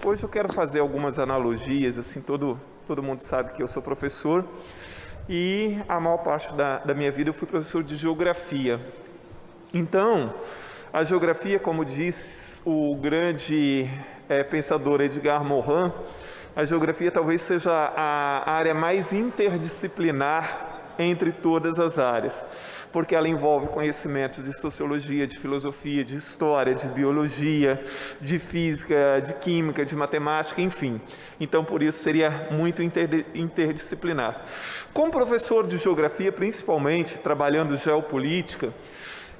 Hoje eu quero fazer algumas analogias, assim, todo mundo sabe que eu sou professor e a maior parte da minha vida eu fui professor de geografia. Então, a geografia, como diz o grande pensador Edgar Morin, a geografia talvez seja a área mais interdisciplinar entre todas as áreas, porque ela envolve conhecimentos de sociologia, de filosofia, de história, de biologia, de física, de química, de matemática, enfim. Então, por isso, seria muito interdisciplinar. Como professor de geografia, principalmente, trabalhando geopolítica,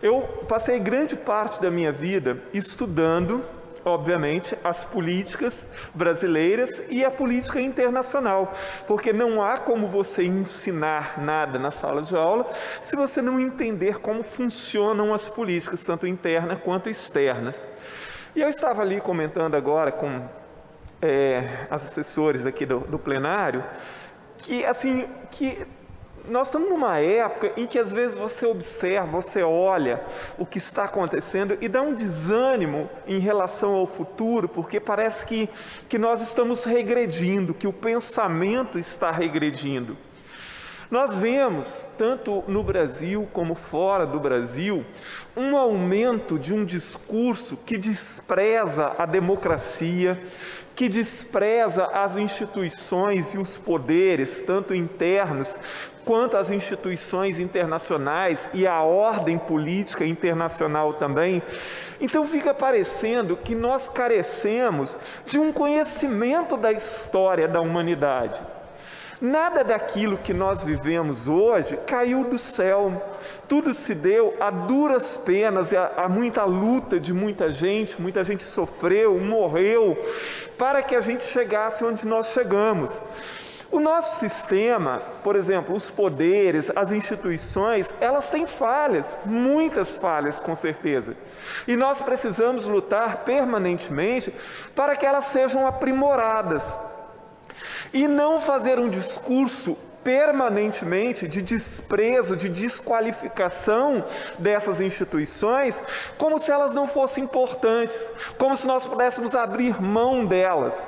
eu passei grande parte da minha vida estudando, obviamente, as políticas brasileiras e a política internacional, porque não há como você ensinar nada na sala de aula se você não entender como funcionam as políticas, tanto internas quanto externas. E eu estava ali comentando agora com as assessores aqui do plenário, que nós estamos numa época em que às vezes você observa, você olha o que está acontecendo e dá um desânimo em relação ao futuro, porque parece que nós estamos regredindo, que o pensamento está regredindo. Nós vemos, tanto no Brasil como fora do Brasil, um aumento de um discurso que despreza a democracia, que despreza as instituições e os poderes, tanto internos quanto as instituições internacionais e a ordem política internacional também. Então fica parecendo que nós carecemos de um conhecimento da história da humanidade. Nada daquilo que nós vivemos hoje caiu do céu. Tudo se deu a duras penas, a muita luta de muita gente sofreu, morreu, para que a gente chegasse onde nós chegamos. O nosso sistema, por exemplo, os poderes, as instituições, elas têm falhas, muitas falhas com certeza. E nós precisamos lutar permanentemente para que elas sejam aprimoradas. E não fazer um discurso permanentemente de desprezo, de desqualificação dessas instituições, como se elas não fossem importantes, como se nós pudéssemos abrir mão delas.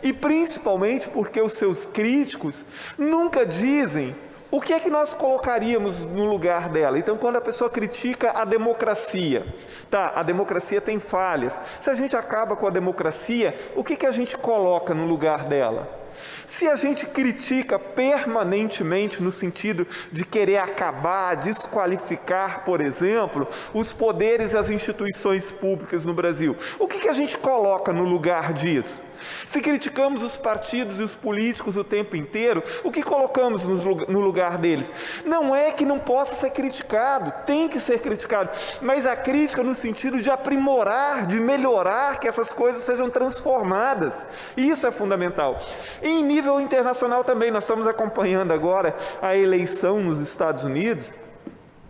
E principalmente porque os seus críticos nunca dizem o que é que nós colocaríamos no lugar dela. Então, quando a pessoa critica a democracia, a democracia tem falhas. Se a gente acaba com a democracia, o que a gente coloca no lugar dela? Se a gente critica permanentemente no sentido de querer acabar, desqualificar, por exemplo, os poderes e as instituições públicas no Brasil, o que a gente coloca no lugar disso? Se criticamos os partidos e os políticos o tempo inteiro, o que colocamos no lugar deles? Não é que não possa ser criticado, tem que ser criticado, mas a crítica no sentido de aprimorar, de melhorar, que essas coisas sejam transformadas. Isso é fundamental. E em nível internacional também, nós estamos acompanhando agora a eleição nos Estados Unidos,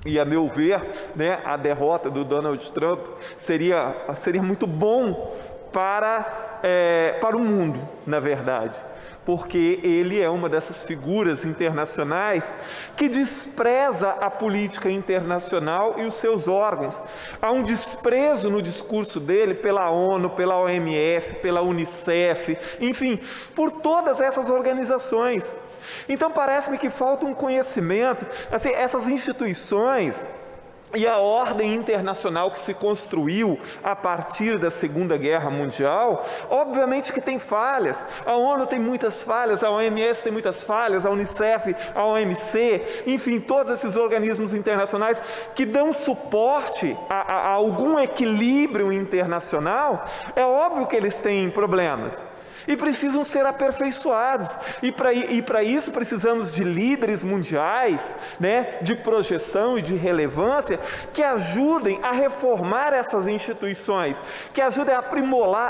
e a meu ver, a derrota do Donald Trump seria muito bom para o mundo, na verdade, porque ele é uma dessas figuras internacionais que despreza a política internacional e os seus órgãos. Há um desprezo no discurso dele pela ONU, pela OMS, pela Unicef, enfim, por todas essas organizações. Então parece-me que falta um conhecimento, assim, essas instituições e a ordem internacional que se construiu a partir da Segunda Guerra Mundial, obviamente que tem falhas. A ONU tem muitas falhas, a OMS tem muitas falhas, a Unicef, a OMC, enfim, todos esses organismos internacionais que dão suporte a algum equilíbrio internacional, é óbvio que eles têm problemas. E precisam ser aperfeiçoados, e para isso precisamos de líderes mundiais, de projeção e de relevância, que ajudem a reformar essas instituições, que ajudem a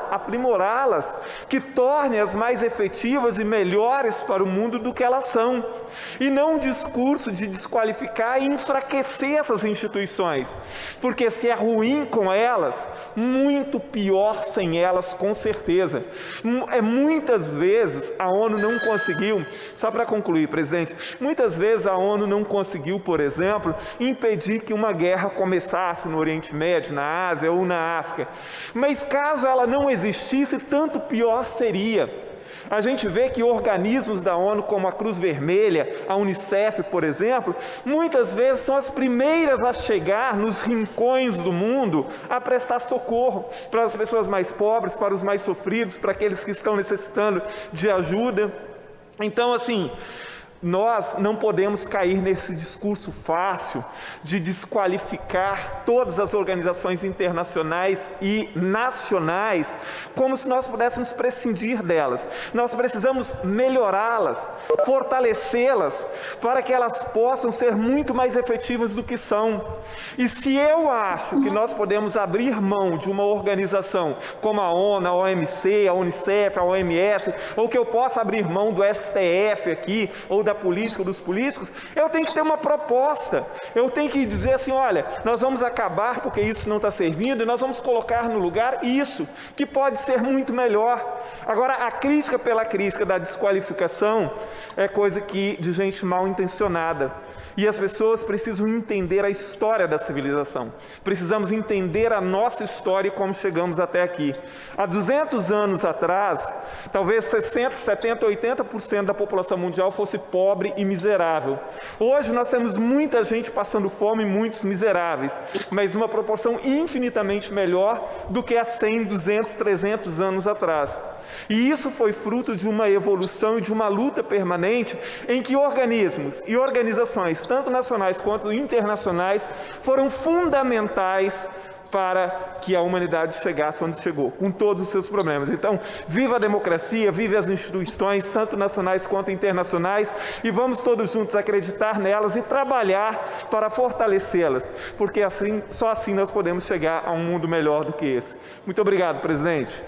aprimorá-las, que tornem-as mais efetivas e melhores para o mundo do que elas são, e não um discurso de desqualificar e enfraquecer essas instituições, porque se é ruim com elas, muito pior sem elas, com certeza. Muitas vezes a ONU não conseguiu, só para concluir, presidente, muitas vezes a ONU não conseguiu, por exemplo, impedir que uma guerra começasse no Oriente Médio, na Ásia ou na África. Mas caso ela não existisse, tanto pior seria. A gente vê que organismos da ONU, como a Cruz Vermelha, a Unicef, por exemplo, muitas vezes são as primeiras a chegar nos rincões do mundo a prestar socorro para as pessoas mais pobres, para os mais sofridos, para aqueles que estão necessitando de ajuda. Então, assim, nós não podemos cair nesse discurso fácil de desqualificar todas as organizações internacionais e nacionais, como se nós pudéssemos prescindir delas. Nós precisamos melhorá-las, fortalecê-las, para que elas possam ser muito mais efetivas do que são. E se eu acho que nós podemos abrir mão de uma organização como a ONU, a OMC, a Unicef, a OMS, ou que eu possa abrir mão do STF aqui, ou da política, dos políticos, eu tenho que ter uma proposta. Eu tenho que dizer assim, olha, nós vamos acabar porque isso não está servindo e nós vamos colocar no lugar isso, que pode ser muito melhor. Agora, a crítica pela crítica da desqualificação é coisa de gente mal intencionada. E as pessoas precisam entender a história da civilização. Precisamos entender a nossa história e como chegamos até aqui. Há 200 anos atrás, talvez 60, 70, 80% da população mundial fosse pobre e miserável. Hoje nós temos muita gente passando fome e muitos miseráveis, mas uma proporção infinitamente melhor do que há 100, 200, 300 anos atrás. E isso foi fruto de uma evolução e de uma luta permanente em que organismos e organizações, tanto nacionais quanto internacionais, foram fundamentais para que a humanidade chegasse onde chegou, com todos os seus problemas. Então, viva a democracia, viva as instituições, tanto nacionais quanto internacionais, e vamos todos juntos acreditar nelas e trabalhar para fortalecê-las, porque assim, só assim nós podemos chegar a um mundo melhor do que esse. Muito obrigado, presidente.